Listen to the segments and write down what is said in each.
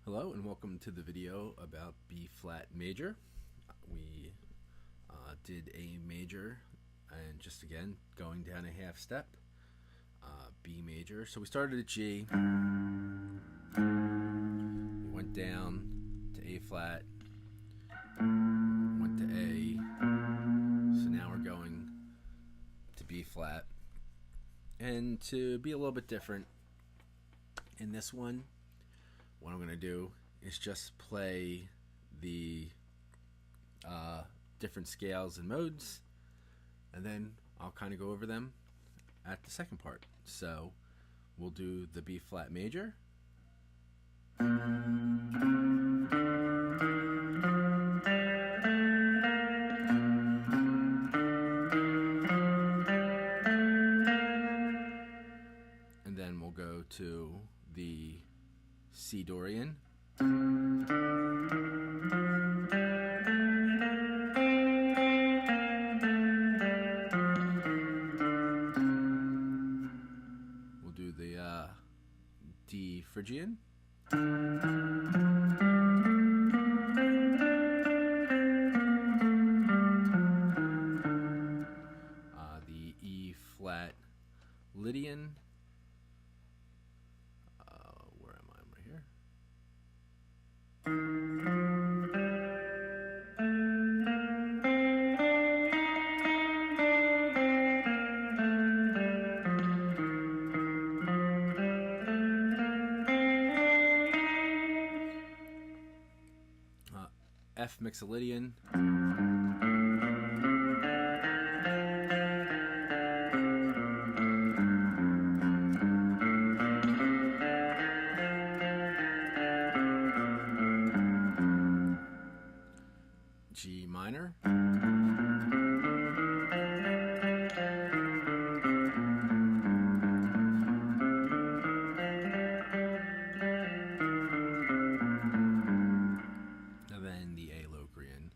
Hello and welcome to the video about B flat major. We did a major and just again going down a half step, B major. So we started at G, we went down to A flat, went to A, so now we're going to B flat. And to be a little bit different in this one, what I'm going to do is just play the different scales and modes, and then I'll kind of go over them at the second part. So we'll do the B flat major, and then we'll go to the C Dorian, we'll do the D Phrygian, the E flat Lydian, where am I? I'm right here. F Mixolydian, G minor, and then the A Locrian.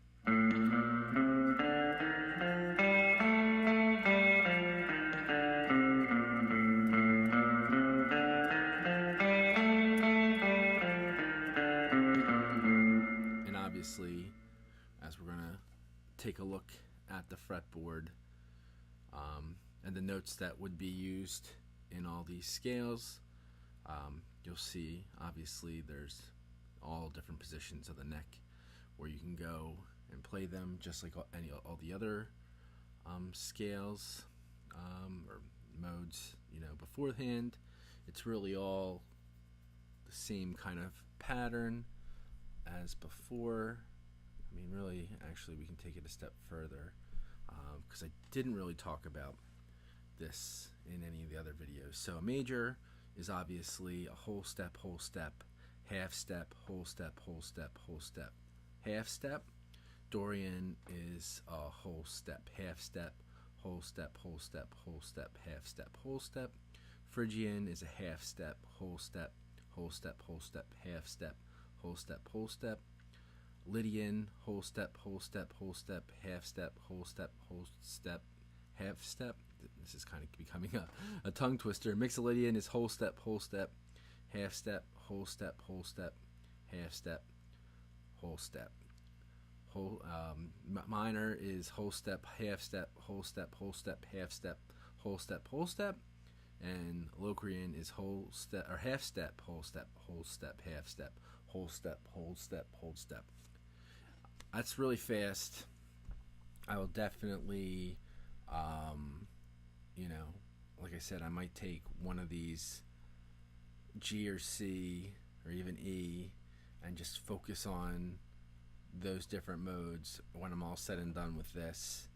And obviously, as we're going to take a look at the fretboard and the notes that would be used in all these scales, you'll see obviously there's all different positions of the neck where you can go and play them just like all the other scales or modes, beforehand. It's really all the same kind of pattern as before. I mean, really, actually, we can take it a step further because I didn't really talk about this in any of the other videos. So a major is obviously a whole step, half step, whole step, whole step, whole step, half step. Dorian is a whole step, half step, whole step, whole step, whole step, half step, whole step. Phrygian is a half step, whole step, whole step, whole step, half step, whole step, whole step. Lydian, whole step, whole step, whole step, half step, whole step, half step. This is kind of becoming a tongue twister. Mixolydian is whole step, half step, whole step, half step, whole step. Minor is whole step, half step, whole step, half step, whole step, whole step. And Locrian is whole step or half step, half step, whole step, whole step, whole step. That's really fast. I will definitely, like I said, I might take one of these G or C or even E and just focus on those different modes when I'm all said and done with this,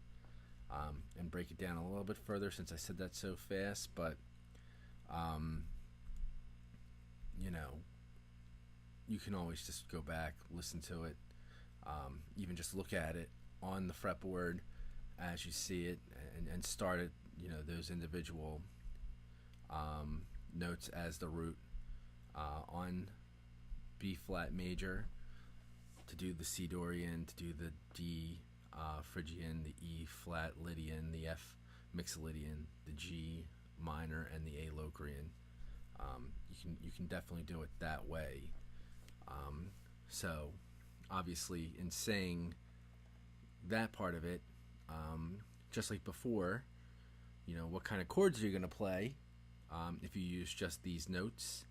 and break it down a little bit further since I said that so fast. But you can always just go back, listen to it, even just look at it on the fretboard as you see it, and start it, those individual notes as the root on B flat major, to do the C Dorian, to do the D Phrygian, the E flat Lydian, the F Mixolydian, the G minor, and the A Locrian. You can definitely do it that way. So obviously in saying that part of it, just like before, what kind of chords are you going to play if you use just these notes,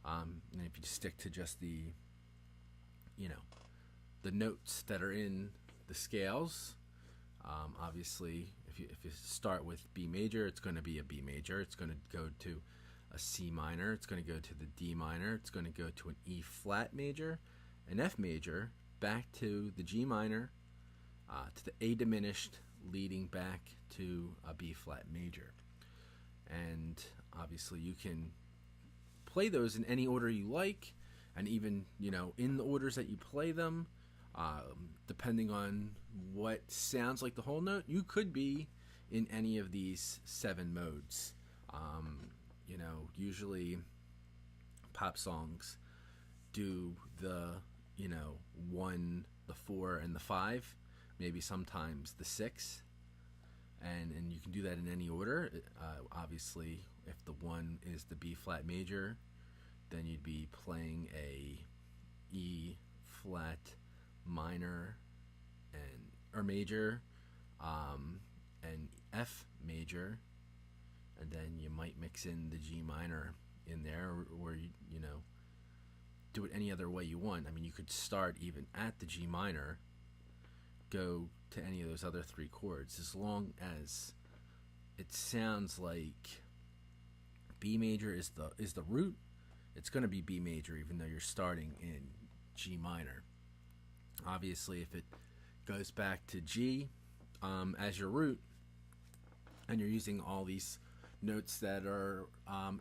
and if you stick to just the notes that are in the scales. Obviously, if you start with B major, it's going to be a B major. It's going to go to a C minor. It's going to go to the D minor. It's going to go to an E flat major, an F major, back to the G minor, to the A diminished, leading back to a B flat major. And obviously, you can play those in any order you like, and even in the orders that you play them. Depending on what sounds like the whole note, you could be in any of these 7 modes. Usually pop songs do the 1, the 4, and the 5, maybe sometimes the 6, and you can do that in any order. Obviously, if the 1 is the B flat major, then you'd be playing a E flat minor or major, and F major, and then you might mix in the G minor in there, or do it any other way you want. I mean, you could start even at the G minor, go to any of those other 3 chords, as long as it sounds like B major is the root. It's going to be B major, even though you're starting in G minor. Obviously, if it goes back to G as your root, and you're using all these notes that are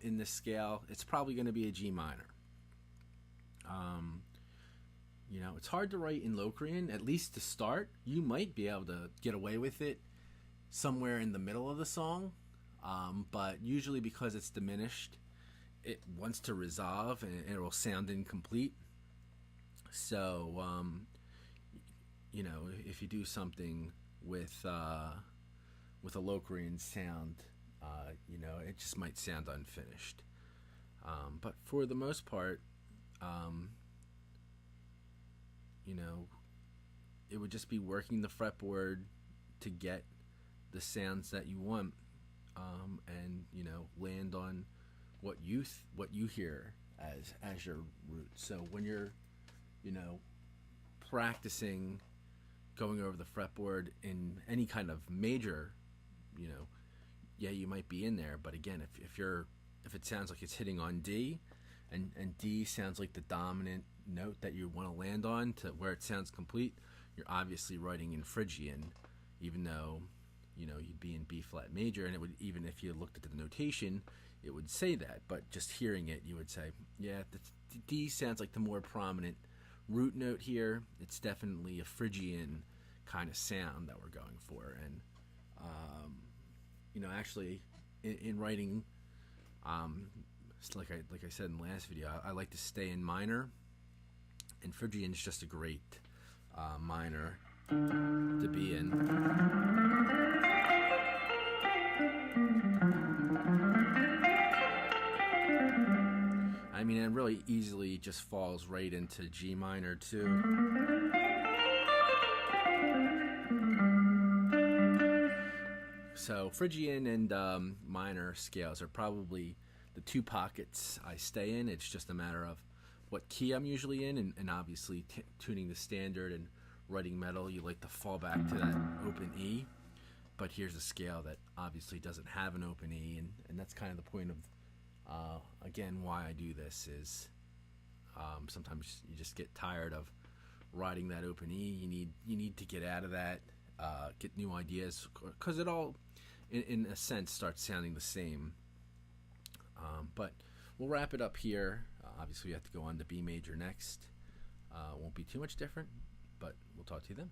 in this scale, it's probably going to be a G minor. It's hard to write in Locrian, at least to start. You might be able to get away with it somewhere in the middle of the song, but usually because it's diminished, it wants to resolve and it will sound incomplete. So, if you do something with a Locrian sound, it just might sound unfinished. But for the most part, it would just be working the fretboard to get the sounds that you want, and land on what you hear as your root. So when you're practicing going over the fretboard in any kind of major, you might be in there, but again, if it sounds like it's hitting on D, and D sounds like the dominant note that you want to land on to where it sounds complete, you're obviously writing in Phrygian, even though you'd be in B flat major, and it would, even if you looked at the notation, it would say that, but just hearing it, you would say, yeah, the D sounds like the more prominent root note here. It's definitely a Phrygian kind of sound that we're going for. And actually in writing, like I said in the last video, I like to stay in minor, and Phrygian is just a great minor to be in. I mean, it really easily just falls right into G minor too. So Phrygian and minor scales are probably the 2 pockets I stay in. It's just a matter of what key I'm usually in, and obviously tuning the standard and writing metal, you like to fall back to that open E. But here's a scale that obviously doesn't have an open E, and that's kind of the point of again, why I do this is sometimes you just get tired of riding that open E. You need to get out of that, get new ideas, because it all, in a sense, starts sounding the same. But we'll wrap it up here. Obviously, we have to go on to B major next. Won't be too much different, but we'll talk to you then.